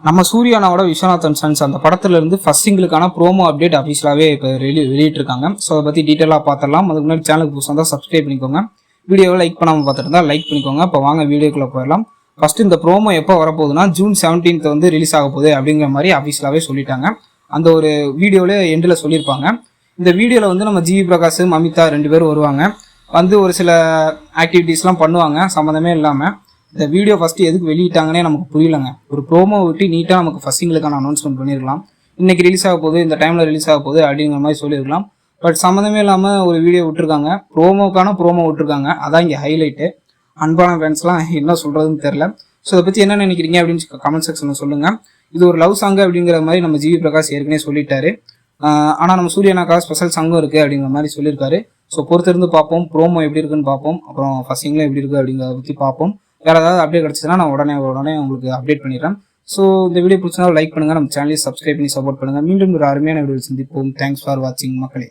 நம்ம சூர்யானாவோட விஸ்வநாதன் சன்ஸ் அந்த படத்துல இருந்து ஃபர்ஸ்ட் சிங்கிளுக்கான ப்ரோமோ அப்டேட் அஃபிஷியலாவே இப்போ வெளியிட்டிருக்காங்க. ஸோ அதை பத்தி டீட்டெயிலாக பார்த்துடலாம். அதுக்கு முன்னாடி சேனலுக்கு புதுசாக தான் சப்ஸ்கிரைப் பண்ணிக்கோங்க. வீடியோவை லைக் பண்ணாமல் பார்த்துட்டு இருந்தால் லைக் பண்ணிக்கோங்க. இப்போ வாங்க வீடியோக்குள்ள போயிடலாம். ஃபர்ஸ்ட் இந்த ப்ரோமோ எப்போ வரப்போகுதுன்னா ஜூன் 17 வந்து ரிலீஸ் ஆக போகுது அப்படிங்கிற மாதிரி அஃபிஷியலாவே சொல்லிட்டாங்க. அந்த ஒரு வீடியோவில் எண்டில் சொல்லியிருப்பாங்க. இந்த வீடியோவில் வந்து நம்ம ஜிவி பிரகாஷ், மமிதா 2 பேரும் வருவாங்க. வந்து ஒரு சில ஆக்டிவிட்டீஸ்லாம் பண்ணுவாங்க சம்மந்தமே இல்லாமல். இந்த வீடியோ ஃபஸ்ட்டு எதுக்கு வெளியிட்டாங்கன்னே நமக்கு புரியலங்க. ஒரு ப்ரோமோ விட்டு நீட்டாக நமக்கு ஃபர்ஸ்ட் சிங்கிளுக்கான அனௌன்ஸ்மெண்ட் பண்ணியிருக்கலாம். இன்றைக்கி ரிலீஸ் ஆக போகுது, இந்த டைமில் ரிலீஸ் ஆக போகுது அப்படிங்கிற மாதிரி சொல்லியிருக்கலாம். பட் சம்மந்தமே இல்லாமல் ஒரு வீடியோ விட்டுருக்காங்க. ப்ரோமோ விட்டுருக்காங்க. அதான் இங்கே ஹைலைட்டு. அன்பான ஃபேன்ஸ்லாம் என்ன சொல்கிறதுன்னு தெரில. ஸோ இதை பற்றி என்ன நினைக்கிறீங்க அப்படின்னு கமெண்ட் செக்ஷனில் சொல்லுங்கள். இது ஒரு லவ் சாங்கு அப்படிங்கிற மாதிரி நம்ம ஜிவி பிரகாஷ் ஏற்கனவே சொல்லிட்டாரு. ஆனால் நம்ம சூர்யானாக்காக ஸ்பெஷல் சாங்கும் இருக்குது அப்படிங்கிற மாதிரி சொல்லியிருக்காரு. ஸோ பொறுத்திருந்து பார்ப்போம். ப்ரோமோ எப்படி இருக்குன்னு பார்ப்போம். அப்புறம் ஃபர்ஸ்ட் சிங்கிலும் எப்படி இருக்குது அப்படிங்கிறத பற்றி பார்ப்போம். வேறு ஏதாவது அப்டேட் கிடச்சதுன்னா நான் உடனே உங்களுக்கு அப்டேட் பண்ணிடுறேன். ஸோ இந்த வீடியோ பிடிச்சா லைக் பண்ணுங்கள். நம்ம சேனலையும் சப்ஸ்கிரைப் பண்ணி சப்போர்ட் பண்ணுங்கள். மீண்டும் ஒரு அருமையான வீடியோ சந்திப்போம். தேங்க்ஸ் ஃபார் வாட்சிங் மக்களே.